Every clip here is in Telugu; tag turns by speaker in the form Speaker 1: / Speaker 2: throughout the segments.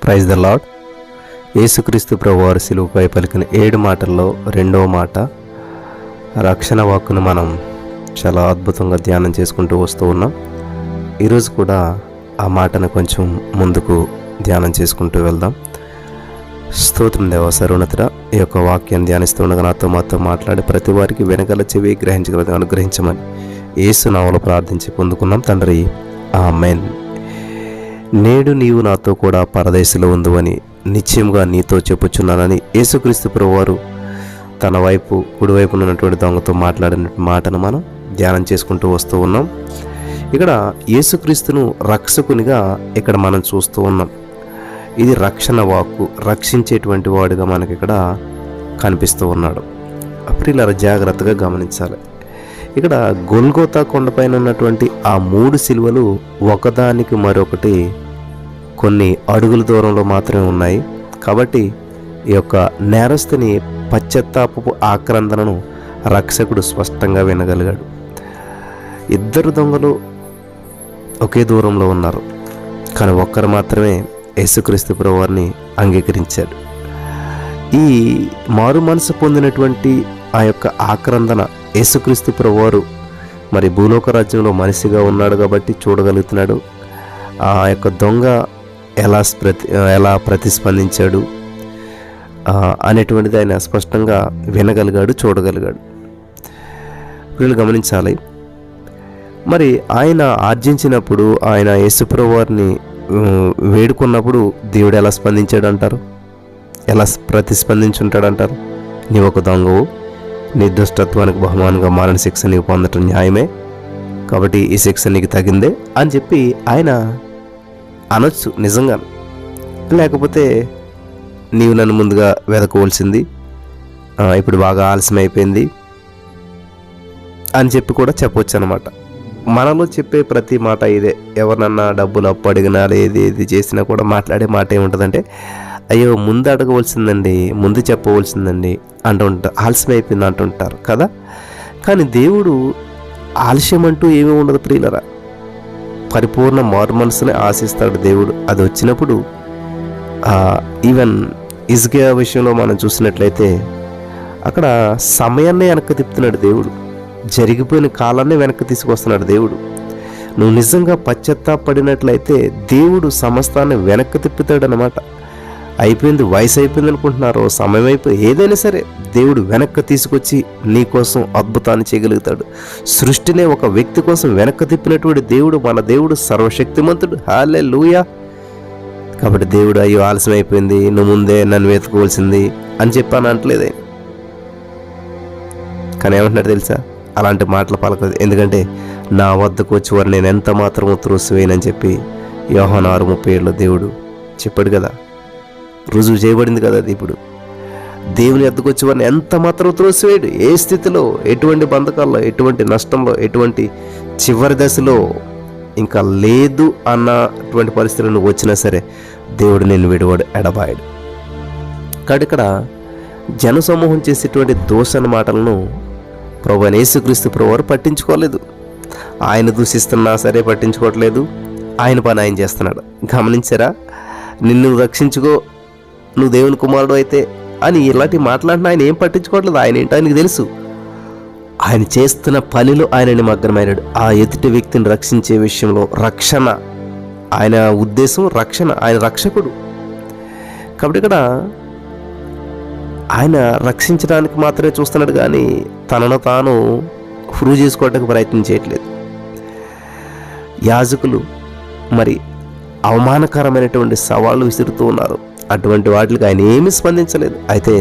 Speaker 1: Praise the lord. యేసుక్రీస్తు ప్రభువారు సిలువపై పలికిన 7 మాటల్లో 2వ మాట రక్షణ వాక్కును మనం చాలా అద్భుతంగా ధ్యానం చేసుకుంటూ వస్తూ ఉన్నాం. ఈరోజు కూడా ఆ మాటను కొంచెం ముందుకు ధ్యానం చేసుకుంటూ వెళ్దాం. స్తోత్రం దేవ సర్వోన్నతుడా, ఈ యొక్క వాక్యాన్ని ధ్యానిస్తుండగా మాతో మాట్లాడి ప్రతి వారికి వెనకాల చెవి గ్రహించగలదు అనుగ్రహించమని యేసు నామములో ప్రార్థించి పొందుకున్నాం తండ్రి, ఆమేన్. నేడు నీవు నాతో కూడా పరదేశంలో ఉందువని నిశ్చయంగా నీతో చెప్పుచున్నానని యేసుక్రీస్తు ప్రభువారు తన వైపు కుడివైపున ఉన్నటువంటి దొంగతో మాట్లాడిన మాటను మనం ధ్యానం చేసుకుంటూ వస్తూ ఉన్నాం. ఇక్కడ యేసుక్రీస్తును రక్షకునిగా ఇక్కడ మనం చూస్తూ ఉన్నాం. ఇది రక్షణ వాక్కు, రక్షించేటువంటి వాడుగా మనకి ఇక్కడ కనిపిస్తూ ఉన్నాడు. ప్రియులారా, జాగ్రత్తగా గమనించాలి. ఇక్కడ గొల్గోతా కొండపైన ఉన్నటువంటి ఆ 3 సిలువలు ఒకదానికి మరొకటి కొన్ని అడుగుల దూరంలో మాత్రమే ఉన్నాయి. కాబట్టి ఈ యొక్క నేరస్తుని పశ్చాత్తాపపు ఆక్రందనను రక్షకుడు స్పష్టంగా వినగలిగాడు. 2 దొంగలు ఒకే దూరంలో ఉన్నారు, కానీ ఒక్కరు మాత్రమే యేసుక్రీస్తు ప్రభువారిని అంగీకరించాడు. ఈ మారు మనసు పొందినటువంటి ఆ యొక్క ఆక్రందన యేసుక్రీస్తు ప్రభువారు మరి భూలోక రాజ్యంలో మనిషిగా ఉన్నాడు కాబట్టి చూడగలుగుతున్నాడు. ఆ యొక్క దొంగ ఎలా ప్రతిస్పందించాడు అనేటువంటిది ఆయన స్పష్టంగా వినగలిగాడు, చూడగలిగాడు. వీళ్ళు గమనించాలి. మరి ఆయన ఆర్జించినప్పుడు, ఆయన యేసుప్రభువారిని వేడుకున్నప్పుడు దేవుడు ఎలా స్పందించాడు అంటారు? ఎలా ప్రతిస్పందించుంటాడంటారు? నీవు ఒక దొంగవు, నీ దుష్టత్వానికి బహుమానంగా మరణ శిక్ష నీవు పొందటం న్యాయమే, కాబట్టి ఈ శిక్ష నీకు తగిందే అని చెప్పి ఆయన అనొచ్చు నిజంగా. లేకపోతే నీవు నన్ను ముందుగా వెదకవలసింది, ఇప్పుడు బాగా ఆలస్యం అయిపోయింది అని చెప్పి కూడా చెప్పవచ్చు అనమాట. మనలో చెప్పే ప్రతి మాట ఇదే. ఎవరినన్నా డబ్బులు అప్పు అడిగినా ఏది చేసినా కూడా మాట్లాడే మాట ఏముంటుందంటే, అయ్యో ముందు అడగవలసిందండి, ముందు చెప్పవలసిందండి అంటుంటారు, ఆలస్యం అయిపోయింది అంటుంటారు కదా. కానీ దేవుడు ఆలస్యం అంటూ ఏమీ ఉండదు ప్రియులరా. పరిపూర్ణ మారు మనసునే ఆశిస్తాడు దేవుడు. అది వచ్చినప్పుడు ఈవెన్ ఇజ్కియా విషయంలో మనం చూసినట్లయితే అక్కడ సమయాన్నే వెనక్కి తిప్పుతున్నాడు దేవుడు, జరిగిపోయిన కాలాన్ని వెనక్కి తీసుకొస్తున్నాడు దేవుడు. నువ్వు నిజంగా పశ్చాత్తాపడినట్లయితే దేవుడు సమస్తాన్ని వెనక్కి తిప్పుతాడు అన్నమాట. అయిపోయింది, వయసు అయిపోయింది అనుకుంటున్నారు, సమయం అయిపోయి ఏదైనా సరే దేవుడు వెనక్కి తీసుకొచ్చి నీ కోసం అద్భుతాన్ని చేయగలుగుతాడు. సృష్టినే ఒక వ్యక్తి కోసం వెనక్కి తిప్పినటువంటి దేవుడు మన దేవుడు సర్వశక్తిమంతుడు. హల్లెలూయా. కాబట్టి దేవుడు అయ్యో ఆలస్యం అయిపోయింది, నువ్వు ముందే నన్ను వెతుకోవాల్సింది అని చెప్పాను అంటలేదే. కానీ ఏమంటున్నాడు తెలుసా? అలాంటి మాటలు పలకదు. ఎందుకంటే నా వద్దకు వచ్చేవారు నేను ఎంత మాత్రమో త్రోసివేయనని చెప్పి యోహాను 6:37 దేవుడు చెప్పాడు కదా. రుజువు చేయబడింది కదా అది. ఇప్పుడు దేవుని వద్దకు వచ్చేవారిని ఎంత మాత్రం త్రోసివేయడు. ఏ స్థితిలో, ఎటువంటి బంధకాల్లో, ఎటువంటి నష్టంలో, ఎటువంటి చివరి దశలో ఇంకా లేదు అన్నటువంటి పరిస్థితులు నువ్వు వచ్చినా సరే దేవుడు నేను విడివాడు, ఎడబాయడు. కాబట్టి ఇక్కడ జనసమూహం చేసేటువంటి దోషణ మాటలను ప్రభువైన యేసుక్రీస్తు ప్రభువారు పట్టించుకోలేదు. ఆయన దూషిస్తున్నా సరే పట్టించుకోవట్లేదు, ఆయన పని ఆయన చేస్తున్నాడు. గమనించారా? నిన్ను రక్షించుకో, నువ్వు దేవుని కుమారుడు అయితే అని ఇలాంటి మాట్లాడిన ఆయన ఏం పట్టించుకోవట్లేదు. ఆయన ఏంటో ఆయనకు తెలుసు. ఆయన చేస్తున్న పనిలో ఆయన నిమగ్నమైనాడు. ఆ ఎదుటి వ్యక్తిని రక్షించే విషయంలో రక్షణ, ఆయన ఉద్దేశం రక్షణ, ఆయన రక్షకుడు. కాబట్టి ఇక్కడ ఆయన రక్షించడానికి మాత్రమే చూస్తున్నాడు, కానీ తనను తాను ప్రూవ్ చేసుకోవడానికి ప్రయత్నం చేయట్లేదు. యాజకులు మరి అవమానకరమైనటువంటి సవాళ్ళు విసురుతూ ఉన్నారు. అటువంటి వాటికి ఆయన ఏమీ స్పందించలేదు. అయితే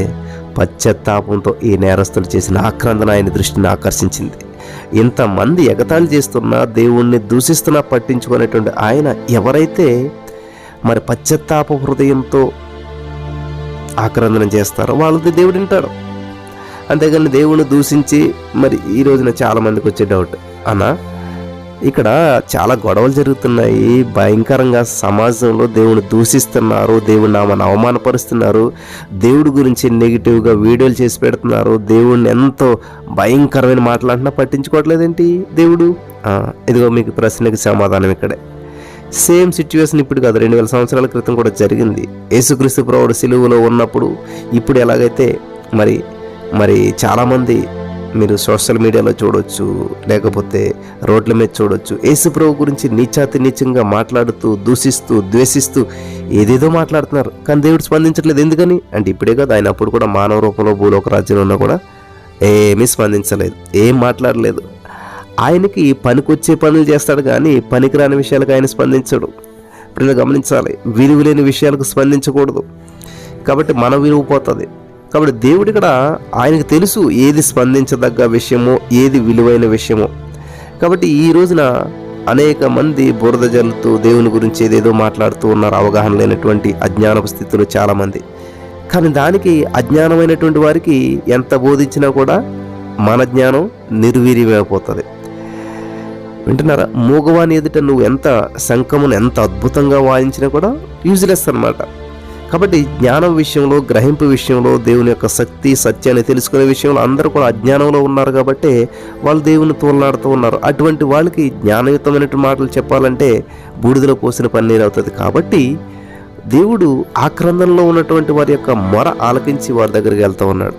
Speaker 1: పశ్చాత్తాపంతో ఈ నేరస్తులు చేసిన ఆక్రందన ఆయన దృష్టిని ఆకర్షించింది. ఇంతమంది ఎగతాళి చేస్తున్నా, దేవుణ్ణి దూషిస్తున్నా పట్టించుకునేటువంటి ఆయన ఎవరైతే మరి పశ్చాత్తాప హృదయంతో ఆక్రందన చేస్తారో వాళ్ళది దేవుడు వింటాడు. అంతేగాని దేవుణ్ణి దూషించి మరి ఈ రోజున చాలామందికి వచ్చే డౌట్ అన్నా, ఇక్కడ చాలా గొడవలు జరుగుతున్నాయి, భయంకరంగా సమాజంలో దేవుని దూషిస్తున్నారు, దేవుని నామాన్ని అవమానపరుస్తున్నారు, దేవుడి గురించి నెగిటివ్గా వీడియోలు చేసి పెడుతున్నారు, దేవుడిని ఎంతో భయంకరమైన మాట్లాడినా పట్టించుకోవట్లేదేంటి దేవుడు? ఇదిగో మీకు ప్రశ్నకి సమాధానం ఇక్కడే. సేమ్ సిచ్యువేషన్ ఇప్పుడు కాదు, 2000 సంవత్సరాల క్రితం కూడా జరిగింది. యేసుక్రీస్తు ప్రభువు సిలువలో ఉన్నప్పుడు ఇప్పుడు ఎలాగైతే మరి మరి చాలామంది మీరు సోషల్ మీడియాలో చూడొచ్చు, లేకపోతే రోడ్ల మీద చూడొచ్చు, యేసు ప్రభు గురించి నీచాతి నీచంగా మాట్లాడుతూ, దూషిస్తూ, ద్వేషిస్తూ ఏదేదో మాట్లాడుతున్నారు. కానీ దేవుడు స్పందించట్లేదు. ఎందుకని అంటే ఇప్పుడే కదా, ఆయన అప్పుడు కూడా మానవ రూపంలో భూలోక రాజ్యంలో ఉన్నా కూడా ఏమీ స్పందించలేదు, ఏం మాట్లాడలేదు. ఆయనకి పనికొచ్చే పనులు చేస్తాడు కానీ పనికిరాని విషయాలకు ఆయన స్పందించడు. ఇప్పుడు గమనించాలి, విలువ లేని విషయాలకు స్పందించకూడదు. కాబట్టి మన విలువ పోతుంది. కాబట్టి దేవుడు ఇక్కడ ఆయనకు తెలుసు ఏది స్పందించదగ్గ విషయమో, ఏది విలువైన విషయమో. కాబట్టి ఈ రోజున అనేక మంది బురద జల్లుతూ దేవుని గురించి ఏదేదో మాట్లాడుతూ ఉన్నారు, అవగాహన లేనటువంటి అజ్ఞానపు స్థితిలో చాలామంది. కానీ దానికి అజ్ఞానమైనటువంటి వారికి ఎంత బోధించినా కూడా మన జ్ఞానం నిర్వీర్యమైపోతుంది. వింటున్నారా? మూగవాని ఎదుట నువ్వు ఎంత శంఖమును ఎంత అద్భుతంగా వాయించినా కూడా యూజ్లెస్ అన్నమాట. కాబట్టి జ్ఞానం విషయంలో, గ్రహింపు విషయంలో, దేవుని యొక్క శక్తి సత్యాన్ని తెలుసుకునే విషయంలో అందరూ కూడా అజ్ఞానంలో ఉన్నారు. కాబట్టి వాళ్ళు దేవుని తోలనాడుతూ ఉన్నారు. అటువంటి వాళ్ళకి జ్ఞానయుతమైనటువంటి మాటలు చెప్పాలంటే బూడిదలో పోసిన పన్నీరు అవుతుంది. కాబట్టి దేవుడు ఆక్రందనలో ఉన్నటువంటి వారి యొక్క మొర ఆలకించి వారి దగ్గరికి వెళ్తూ ఉన్నాడు.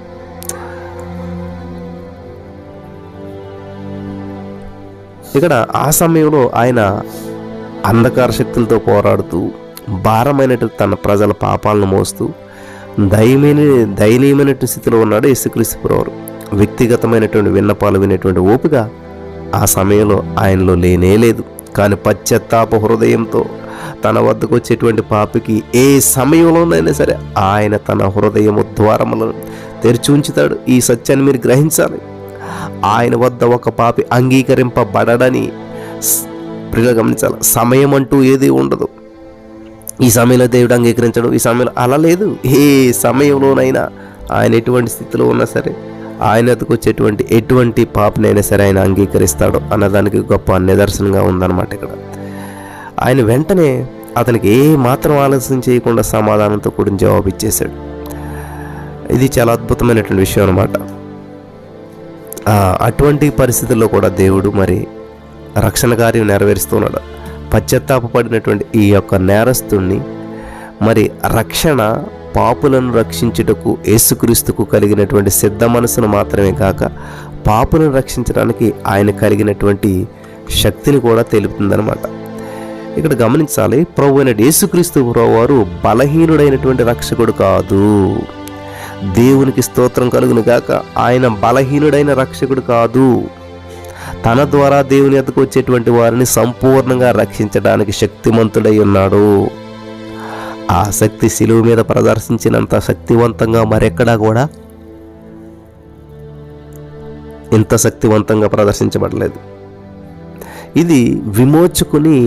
Speaker 1: ఇక్కడ ఆ సమయంలో ఆయన అంధకార శక్తులతో పోరాడుతూ, భారమైనటువంటి తన ప్రజల పాపాలను మోస్తూ దయనీయమైనటువంటి స్థితిలో ఉన్నాడు యేసుక్రీస్తు ప్రభువు. వ్యక్తిగతమైనటువంటి విన్నపాలు వినేటువంటి ఓపిక ఆ సమయంలో ఆయనలో లేనే లేదు. కానీ పశ్చాత్తాప హృదయంతో తన వద్దకు వచ్చేటువంటి పాపికి ఏ సమయంలోనైనా సరే ఆయన తన హృదయము ద్వారములను తెరిచి ఉంచుతాడు. ఈ సత్యాన్ని మీరు గ్రహించాలి. ఆయన వద్ద ఒక పాపి అంగీకరింపబడని ప్రియులు గమనించాలి. సమయం అంటూ ఏది ఉండదు. ఈ సమయంలో దేవుడు అంగీకరించడం, ఈ సమయంలో అలా లేదు. ఏ సమయంలోనైనా ఆయన ఎటువంటి స్థితిలో ఉన్నా సరే ఆయన వద్దకు వచ్చేటువంటి ఎటువంటి పాపనైనా సరే ఆయన అంగీకరిస్తాడు అన్నదానికి గొప్ప నిదర్శనంగా ఉందన్నమాట. ఇక్కడ ఆయన వెంటనే అతనికి ఏ మాత్రం ఆలస్యం చేయకుండా సమాధానంతో కూడిన జవాబు ఇచ్చేశాడు. ఇది చాలా అద్భుతమైనటువంటి విషయం అన్నమాట. అటువంటి పరిస్థితుల్లో కూడా దేవుడు మరి రక్షణ కార్యం నెరవేరుస్తున్నాడు. పశ్చాత్తాపడినటువంటి ఈ యొక్క నేరస్తుణ్ణి మరి రక్షణ, పాపులను రక్షించుటకు యేసుక్రీస్తుకు కలిగినటువంటి సిద్ధ మనసును మాత్రమే కాక పాపులను రక్షించడానికి ఆయన కలిగినటువంటి శక్తిని కూడా తెలుపుతుందన్నమాట. ఇక్కడ గమనించాలి, ప్రభు అయిన యేసుక్రీస్తు వారు బలహీనుడైనటువంటి రక్షకుడు కాదు. దేవునికి స్తోత్రం కలుగును గాక. ఆయన బలహీనుడైన రక్షకుడు కాదు. తన ద్వారా దేవుని ఎద్దకు వచ్చేటువంటి వారిని సంపూర్ణంగా రక్షించడానికి శక్తిమంతుడై ఉన్నాడు. ఆ శక్తి శిలువ మీద ప్రదర్శించినంత శక్తివంతంగా మరెక్కడా కూడా ఇంత శక్తివంతంగా ప్రదర్శించబడలేదు. ఇది విమోచకుని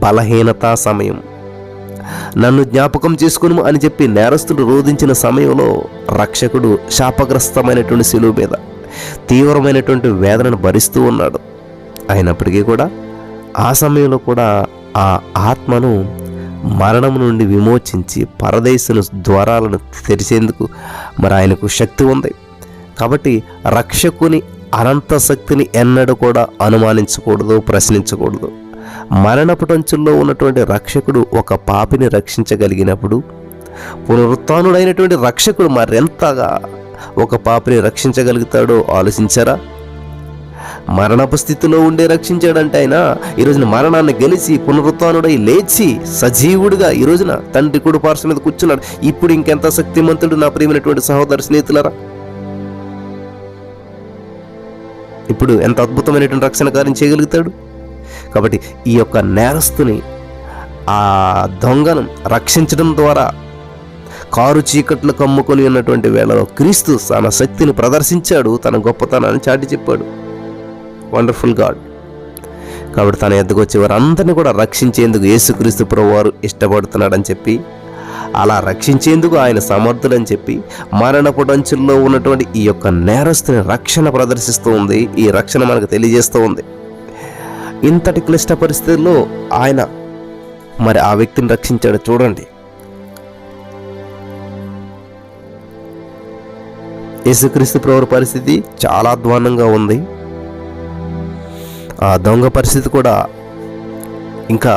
Speaker 1: బలహీనతా సమయం. నన్ను జ్ఞాపకం చేసుకును అని చెప్పి నేరస్తుడు రోధించిన సమయంలో రక్షకుడు శాపగ్రస్తమైనటువంటి శిలువ మీద తీవ్రమైనటువంటి వేదనను భరిస్తూ ఉన్నాడు. అయినప్పటికీ కూడా ఆ సమయంలో కూడా ఆ ఆత్మను మరణం నుండి విమోచించి పరదేశుని ద్వారాలను తెరిచేందుకు మరి ఆయనకు శక్తి ఉంది. కాబట్టి రక్షకుని అనంత శక్తిని ఎన్నడూ కూడా అనుమానించకూడదు, ప్రశ్నించకూడదు. మరణపుటంచుల్లో ఉన్నటువంటి రక్షకుడు ఒక పాపిని రక్షించగలిగినప్పుడు పునరుత్థానుడైనటువంటి రక్షకుడు మరెంతగా ఒక పాపిని రక్షించగలుగుతాడో ఆలోచించారా? మరణపు స్థితిలో ఉండే రక్షించాడంటే ఆయన ఈ రోజున మరణాన్ని గెలిచి పునరుత్థానుడై లేచి సజీవుడిగా ఈ రోజున తండ్రి కుడి పార్శ్వం మీద కూర్చున్నాడు. ఇప్పుడు ఇంకెంత శక్తిమంతుడు నా ప్రియమైనటువంటి సహోదర స్నేహితులారా! ఇప్పుడు ఎంత అద్భుతమైనటువంటి రక్షణ కార్యం చేయగలుగుతాడు. కాబట్టి ఈ యొక్క నేరస్తుని, ఆ దొంగను రక్షించడం ద్వారా కారు చీకట్లు కమ్ముకొని ఉన్నటువంటి వేళలో క్రీస్తు తన శక్తిని ప్రదర్శించాడు, తన గొప్పతనాన్ని చాటి చెప్పాడు. Wonderful God. కాబట్టి తన ఎద్దకు వచ్చే వారందరినీ కూడా రక్షించేందుకు యేసుక్రీస్తు ప్రభువారు ఇష్టపడుతున్నాడని చెప్పి, అలా రక్షించేందుకు ఆయన సమర్థుడని చెప్పి మరణపుటంచుల్లో ఉన్నటువంటి ఈ యొక్క నేరస్తుని రక్షణ ప్రదర్శిస్తూ ఉంది. ఈ రక్షణ మనకు తెలియజేస్తూ ఉంది. ఇంతటి క్లిష్ట పరిస్థితుల్లో ఆయన మరి ఆ వ్యక్తిని రక్షించాడు. చూడండి, యేసుక్రీస్తు ప్రభువు పరిస్థితి చాలా అధ్వాన్నంగా ఉంది. ఆ దొంగ పరిస్థితి కూడా ఇంకా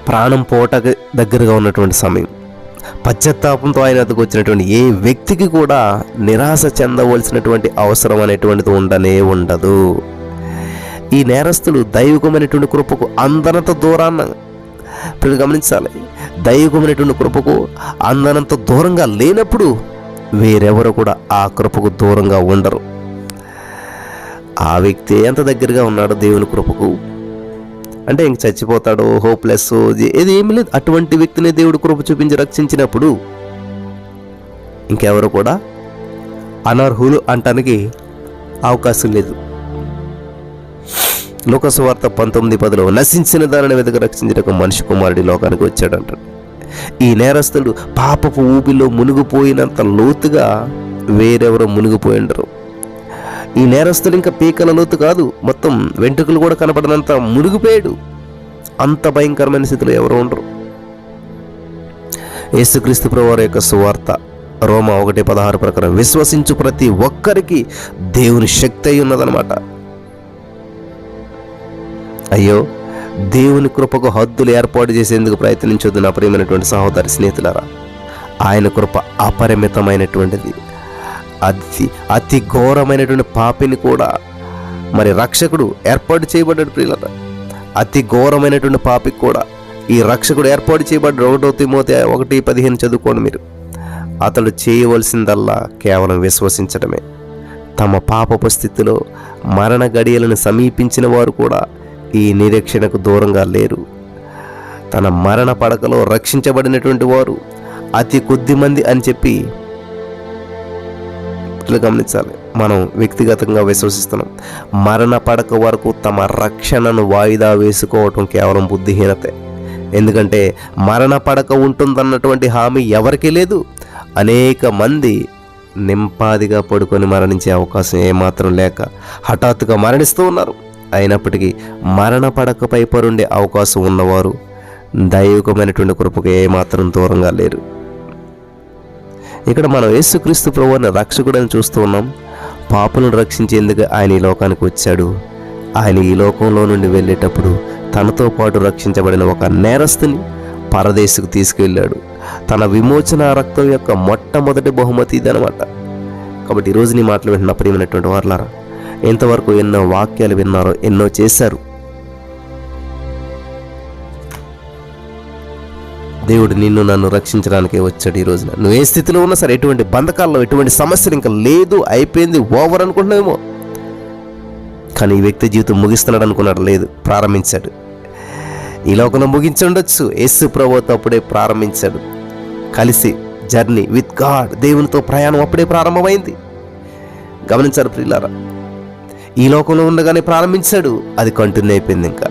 Speaker 1: ప్రాణం పోటకు దగ్గరగా ఉన్నటువంటి సమయం. పశ్చాత్తాపంతో ఆయన వద్దకు వచ్చినటువంటి ఏ వ్యక్తికి కూడా నిరాశ చెందవలసినటువంటి అవసరం అనేటువంటిది ఉండదు. ఈ నేరస్తులు దైవికమైనటువంటి కృపకు అందనంత దూరాన్న గమనించాలి. దైవికమైనటువంటి కృపకు అందనంత దూరంగా లేనప్పుడు వేరెవరు కూడా ఆ కృపకు దూరంగా ఉండరు. ఆ వ్యక్తి ఎంత దగ్గరగా ఉన్నాడో దేవుని కృపకు అంటే ఇంక చచ్చిపోతాడు, హోప్లెస్, ఇది ఏమి లేదు. అటువంటి వ్యక్తిని దేవుడు కృప చూపించి రక్షించినప్పుడు ఇంకెవరు కూడా అనర్హులు అంటానికి అవకాశం లేదు. లోకసువార్త 19:10 నశించిన దానిని వెతక రక్షించడానికి మనిషి కుమారుడి లోకానికి వచ్చాడంటాడు. ఈ నేరస్తులు పాపపు ఊబిలో మునిగిపోయినంత లోతుగా వేరెవరో మునిగిపోయి ఉండరు. ఈ నేరస్తులు ఇంకా పీకల లోతు కాదు, మొత్తం వెంట్రుకలు కూడా కనపడనంత మునిగిపోయాడు. అంత భయంకరమైన స్థితిలో ఎవరు ఉండరు. యేసుక్రీస్తు ప్రభువారి యొక్క సువార్త రోమా 1:16 ప్రకారం విశ్వసించు ప్రతి ఒక్కరికి దేవుని శక్తి అయి ఉన్నదనమాట. అయ్యో, దేవుని కృపకు హద్దులు ఏర్పాటు చేసేందుకు ప్రయత్నించొద్దు నా ప్రియమైనటువంటి సహోదరి స్నేహితులారా. ఆయన కృప అపరిమితమైనటువంటిది. అతి ఘోరమైనటువంటి పాపిని కూడా మరి రక్షకుడు ఏర్పాటు చేయబడ్డాడు ప్రియులారా. అతి ఘోరమైనటువంటి పాపికి కూడా ఈ రక్షకుడు ఏర్పాటు చేయబడ్డాడు. 1 తిమోతి 1:15 చదువుకోండి మీరు. అతడు చేయవలసిందల్లా కేవలం విశ్వసించడమే. తమ పాపపు స్థితిలో మరణ గడియలను సమీపించిన వారు కూడా ఈ నిరీక్షణకు దూరంగా లేరు. తన మరణ పడకలో రక్షించబడినటువంటి వారు అతి కొద్ది మంది అని చెప్పి గమనించాలి. మనం వ్యక్తిగతంగా విశ్వసిస్తున్నాం. మరణ పడక వరకు తమ రక్షణను వాయిదా వేసుకోవటం కేవలం బుద్ధిహీనతే. ఎందుకంటే మరణ పడక ఉంటుందన్నటువంటి హామీ ఎవరికీ లేదు. అనేక మంది నింపాదిగా పడుకొని మరణించే అవకాశం ఏమాత్రం లేక హఠాత్తుగా మరణిస్తూ ఉన్నారు. అయినప్పటికీ మరణ పడకపై పరుండే అవకాశం ఉన్నవారు దైవికమైనటువంటి కృపకు ఏమాత్రం దూరంగా లేరు. ఇక్కడ మనం యేసుక్రీస్తు ప్రభువుని రక్షకుడని చూస్తూ ఉన్నాం. పాపులను రక్షించేందుకు ఆయన ఈ లోకానికి వచ్చాడు. ఆయన ఈ లోకంలో నుండి వెళ్ళేటప్పుడు తనతో పాటు రక్షించబడిన ఒక నేరస్తుని పరదేశకు తీసుకువెళ్ళాడు. తన విమోచన రక్తం యొక్క మొట్టమొదటి బహుమతి ఇదనమాట. కాబట్టి ఈరోజు నీ మాటలు వింటున్న ప్రియమైనటువంటి వారులారా, ఎంతవరకు ఎన్నో వాక్యాలు విన్నారో, ఎన్నో చేశారు. దేవుడు నిన్ను నన్ను రక్షించడానికే వచ్చాడు. ఈ రోజున నువ్వు ఏ స్థితిలో ఉన్నా సరే, ఎటువంటి బంధకాల్లో, ఎటువంటి సమస్యలు ఇంకా లేదు, అయిపోయింది, ఓవర్ అనుకుంటున్నావేమో. కానీ ఈ వ్యక్తి జీవితం ముగిస్తున్నాడు అనుకున్నాడు, లేదు, ప్రారంభించాడు. ఈ లోకంలో ముగించుండొచ్చు, యేసు ప్రభువుతో అప్పుడే ప్రారంభించాడు. కలిసి జర్నీ విత్ గాడ్, దేవునితో ప్రయాణం అప్పుడే ప్రారంభమైంది. గమనించారు ప్రియులారా. ఈ లోకంలో ఉండగానే ప్రారంభించాడు, అది కంటిన్యూ అయిపోయింది. ఇంకా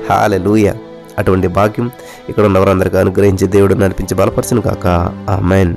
Speaker 1: హల్లెలూయా. అటువంటి భాగ్యం ఇక్కడ ఉన్నవారందరికీ అనుగ్రహించి దేవుడు నడిపించి బలపరచును కాక. ఆమేన్.